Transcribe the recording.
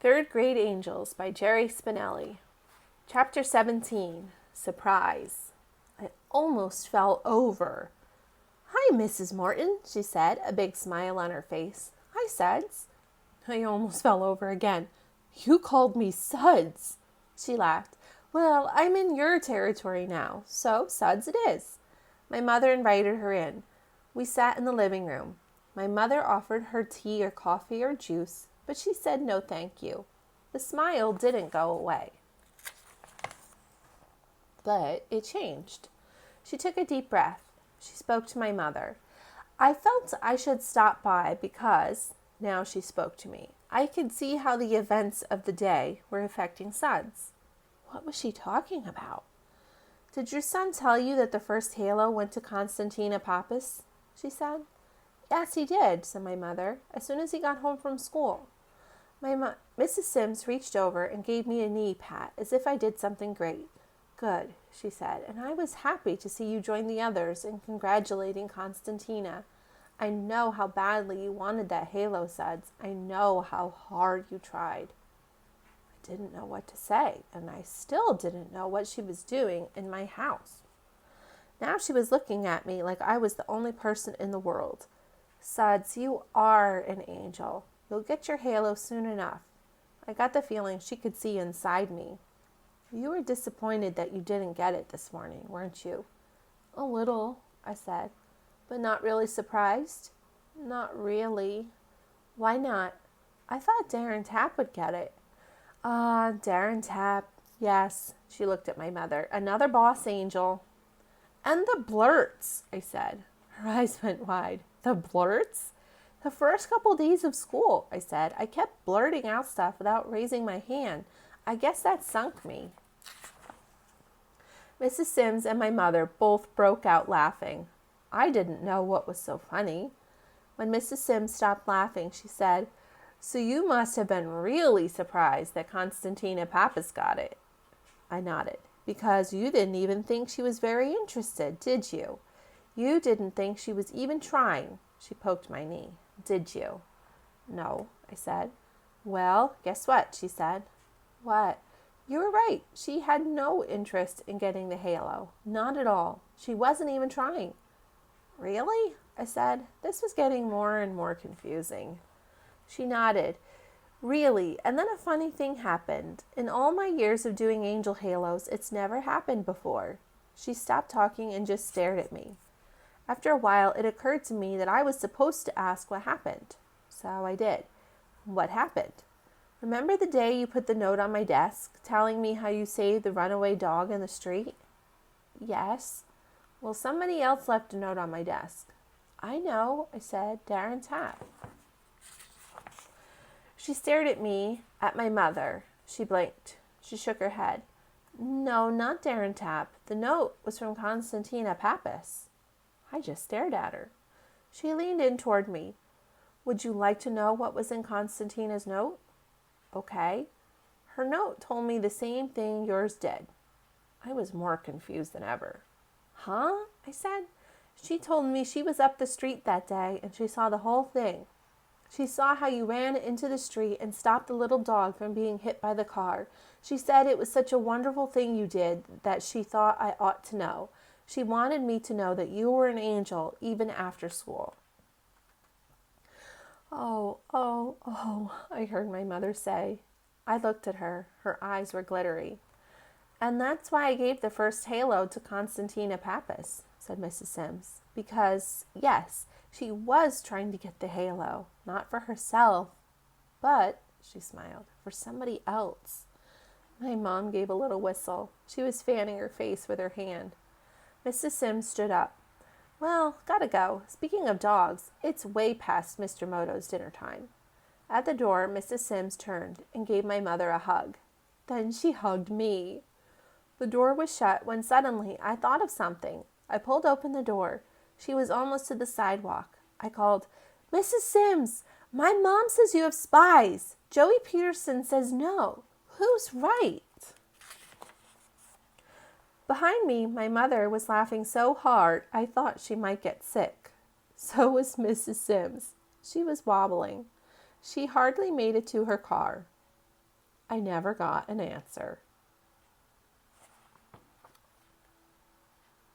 Third Grade Angels by Jerry Spinelli. Chapter 17, Surprise. I almost fell over. "Hi, Mrs. Morton," she said, a big smile on her face. "Hi, Suds." I almost fell over again. "You called me Suds." She laughed. "Well, I'm in your territory now, so Suds it is." My mother invited her in. We sat in the living room. My mother offered her tea or coffee or juice, but she said no thank you. The smile didn't go away, but it changed. She took a deep breath. She spoke to my mother. I felt I should stop by because, now she spoke to me, I could see how the events of the day were affecting Suds. What was she talking about? "Did your son tell you that the first halo went to Constantina Pappas?" she said. "Yes, he did," said my mother, "as soon as he got home from school." Mrs. Sims reached over and gave me a knee pat as if I did something great. "Good," she said, "and I was happy to see you join the others in congratulating Constantina. I know how badly you wanted that halo, Suds. I know how hard you tried." I didn't know what to say, and I still didn't know what she was doing in my house. Now she was looking at me like I was the only person in the world. "Suds, you are an angel. You'll get your halo soon enough." I got the feeling she could see inside me. "You were disappointed that you didn't get it this morning, weren't you?" "A little," I said. "But not really surprised?" "Not really." "Why not?" "I thought Darren Tapp would get it." "Ah, Darren Tapp. Yes." She looked at my mother. "Another boss angel." "And the blurts," I said. Her eyes went wide. "The blurts?" "The first couple days of school," I said. "I kept blurting out stuff without raising my hand. I guess that sunk me." Mrs. Sims and my mother both broke out laughing. I didn't know what was so funny. When Mrs. Sims stopped laughing, she said, "So you must have been really surprised that Constantina Pappas got it." I nodded. "Because you didn't even think she was very interested, did you? You didn't think she was even trying." She poked my knee. "Did you?" "No," I said. "Well, guess what?" she said. "What?" "You were right. She had no interest in getting the halo. Not at all. She wasn't even trying." "Really?" I said. This was getting more and more confusing. She nodded. "Really, and then a funny thing happened. In all my years of doing angel halos, it's never happened before." She stopped talking and just stared at me. After a while, it occurred to me that I was supposed to ask what happened. So I did. "What happened?" "Remember the day you put the note on my desk, telling me how you saved the runaway dog in the street?" "Yes." "Well, somebody else left a note on my desk." "I know," I said. "Darren Tapp." She stared at me, at my mother. She blinked. She shook her head. "No, not Darren Tapp. The note was from Constantina Pappas." I just stared at her. She leaned in toward me. "Would you like to know what was in Constantina's note?" "Okay." "Her note told me the same thing yours did." I was more confused than ever. "Huh?" I said. "She told me she was up the street that day and she saw the whole thing. She saw how you ran into the street and stopped the little dog from being hit by the car. She said it was such a wonderful thing you did that she thought I ought to know. She wanted me to know that you were an angel even after school." "Oh, oh, oh," I heard my mother say. I looked at her. Her eyes were glittery. "And that's why I gave the first halo to Constantina Pappas," said Mrs. Sims. "Because, yes, she was trying to get the halo, not for herself, but," she smiled, "for somebody else." My mom gave a little whistle. She was fanning her face with her hand. Mrs. Sims stood up. "Well, gotta go. Speaking of dogs, it's way past Mr. Moto's dinner time." At the door, Mrs. Sims turned and gave my mother a hug. Then she hugged me. The door was shut when suddenly I thought of something. I pulled open the door. She was almost to the sidewalk. I called, "Mrs. Sims, my mom says you have spies. Joey Peterson says no. Who's right?" Behind me, my mother was laughing so hard I thought she might get sick. So was Mrs. Sims. She was wobbling. She hardly made it to her car. I never got an answer.